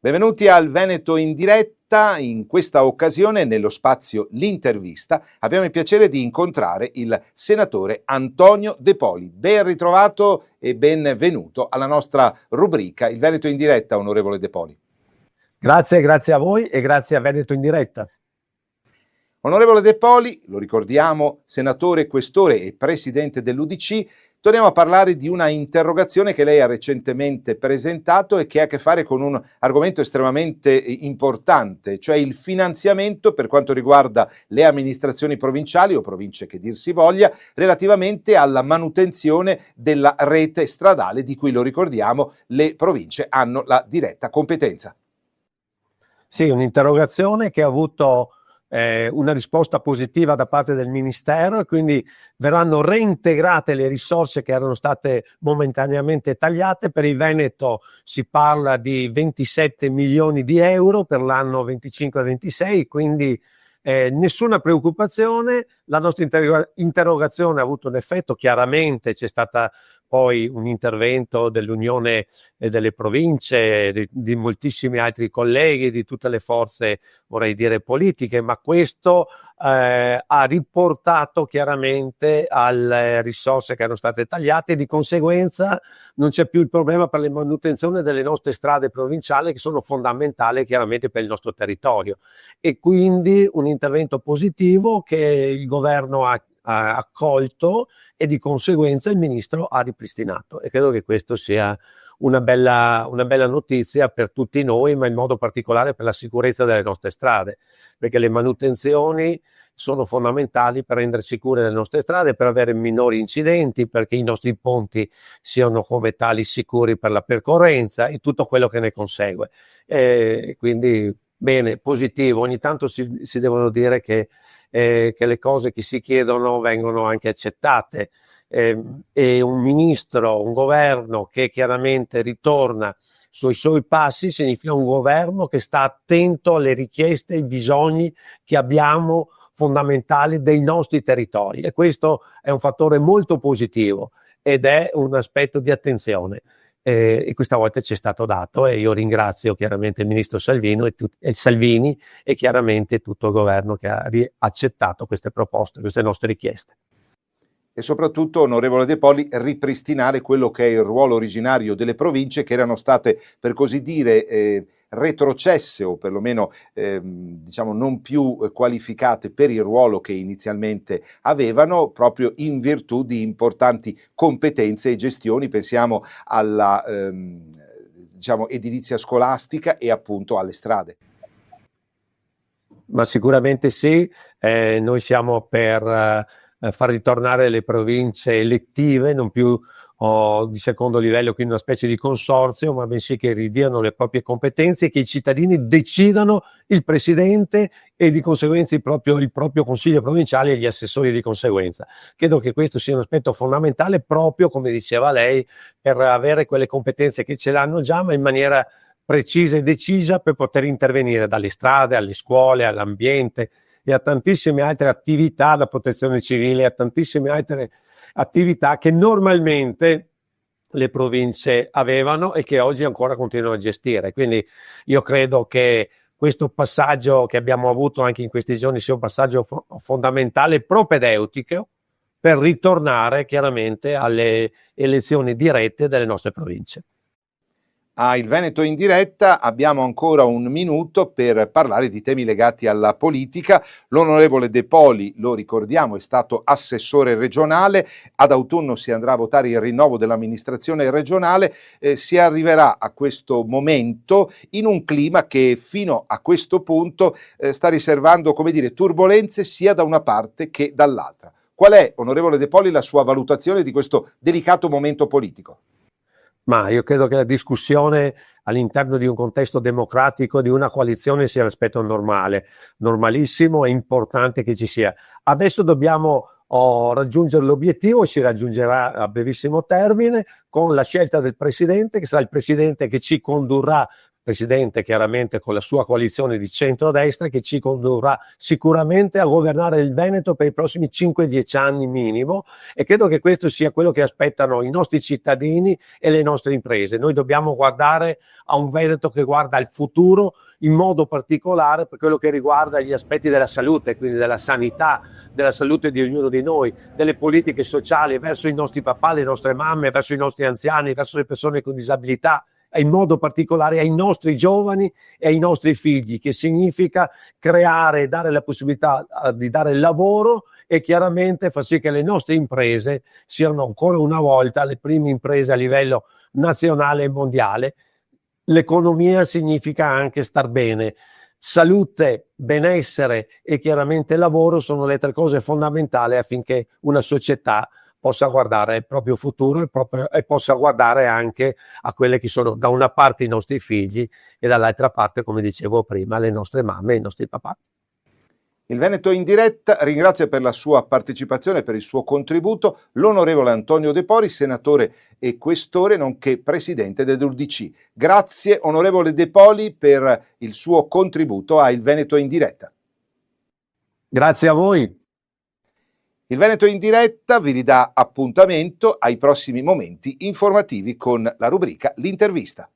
Benvenuti al Veneto in diretta. In questa occasione, nello spazio L'intervista, abbiamo il piacere di incontrare il senatore Antonio De Poli. Ben ritrovato e benvenuto alla nostra rubrica Il Veneto in diretta, onorevole De Poli. Grazie a voi e grazie a Veneto in diretta. Onorevole De Poli, lo ricordiamo, senatore, questore e presidente dell'UDC. Torniamo a parlare di una interrogazione che lei ha recentemente presentato e che ha a che fare con un argomento estremamente importante, cioè il finanziamento per quanto riguarda le amministrazioni provinciali o province che dir si voglia, relativamente alla manutenzione della rete stradale di cui, lo ricordiamo, le province hanno la diretta competenza. Sì, un'interrogazione che ha avuto una risposta positiva da parte del Ministero e quindi verranno reintegrate le risorse che erano state momentaneamente tagliate. Per il Veneto si parla di 27 milioni di euro per l'anno 25-26, quindi nessuna preoccupazione. La nostra interrogazione ha avuto un effetto, chiaramente c'è stata poi un intervento dell'Unione delle Province, di moltissimi altri colleghi, di tutte le forze, vorrei dire, politiche, ma questo ha riportato chiaramente alle risorse che erano state tagliate e di conseguenza non c'è più il problema per la manutenzione delle nostre strade provinciali, che sono fondamentali chiaramente per il nostro territorio, e quindi un intervento positivo che il governo ha accolto e di conseguenza il ministro ha ripristinato, e credo che questo sia una bella notizia per tutti noi, ma in modo particolare per la sicurezza delle nostre strade, perché le manutenzioni sono fondamentali per rendere sicure le nostre strade, per avere minori incidenti, perché i nostri ponti siano come tali sicuri per la percorrenza e tutto quello che ne consegue. Quindi bene, positivo. Ogni tanto si devono dire che le cose che si chiedono vengono anche accettate, e un ministro, un governo che chiaramente ritorna sui suoi passi significa un governo che sta attento alle richieste e ai bisogni che abbiamo fondamentali dei nostri territori, e questo è un fattore molto positivo ed è un aspetto di attenzione. E questa volta ci è stato dato, e io ringrazio chiaramente il ministro Salvini e chiaramente tutto il governo che ha accettato queste proposte, queste nostre richieste. E soprattutto, onorevole De Poli, ripristinare quello che è il ruolo originario delle province, che erano state, per così dire, retrocesse o perlomeno diciamo non più qualificate per il ruolo che inizialmente avevano, proprio in virtù di importanti competenze e gestioni. Pensiamo alla diciamo edilizia scolastica e appunto alle strade. Ma sicuramente sì, noi siamo per far ritornare le province elettive, non più di secondo livello, quindi una specie di consorzio, ma bensì che ridiano le proprie competenze e che i cittadini decidano il presidente e di conseguenza il proprio consiglio provinciale e gli assessori di conseguenza. Credo che questo sia un aspetto fondamentale, proprio come diceva lei, per avere quelle competenze che ce l'hanno già, ma in maniera precisa e decisa, per poter intervenire dalle strade alle scuole, all'ambiente e a tantissime altre attività, la protezione civile, a tantissime altre attività che normalmente le province avevano e che oggi ancora continuano a gestire. Quindi io credo che questo passaggio che abbiamo avuto anche in questi giorni sia un passaggio fondamentale, propedeutico, per ritornare chiaramente alle elezioni dirette delle nostre province. Il Veneto in diretta abbiamo ancora un minuto per parlare di temi legati alla politica. L'onorevole De Poli, lo ricordiamo, è stato assessore regionale. Ad autunno si andrà a votare il rinnovo dell'amministrazione regionale. Si arriverà a questo momento in un clima che fino a questo punto sta riservando, come dire, turbolenze sia da una parte che dall'altra. Qual è, onorevole De Poli, la sua valutazione di questo delicato momento politico? Ma io credo che la discussione all'interno di un contesto democratico, di una coalizione, sia l'aspetto normale, normalissimo, è importante che ci sia. Adesso dobbiamo raggiungere l'obiettivo, si raggiungerà a brevissimo termine con la scelta del presidente, che sarà il presidente che ci condurrà Presidente chiaramente con la sua coalizione di centrodestra che ci condurrà sicuramente a governare il Veneto per i prossimi 5-10 anni minimo, e credo che questo sia quello che aspettano i nostri cittadini e le nostre imprese. Noi dobbiamo guardare a un Veneto che guarda al futuro, in modo particolare per quello che riguarda gli aspetti della salute, quindi della sanità, della salute di ognuno di noi, delle politiche sociali verso i nostri papà, le nostre mamme, verso i nostri anziani, verso le persone con disabilità, e in modo particolare ai nostri giovani e ai nostri figli, che significa creare, dare la possibilità di dare lavoro e chiaramente far sì che le nostre imprese siano ancora una volta le prime imprese a livello nazionale e mondiale. L'economia significa anche star bene. Salute, benessere e chiaramente lavoro sono le tre cose fondamentali affinché una società possa guardare al proprio futuro e possa guardare anche a quelle che sono da una parte i nostri figli e dall'altra parte, come dicevo prima, le nostre mamme e i nostri papà. Il Veneto in diretta ringrazia per la sua partecipazione, per il suo contributo, l'onorevole Antonio De Poli, senatore e questore, nonché presidente dell'UDC. Grazie onorevole De Poli per il suo contributo a Il Veneto in diretta. Grazie a voi. Il Veneto in diretta vi ridà appuntamento ai prossimi momenti informativi con la rubrica L'intervista.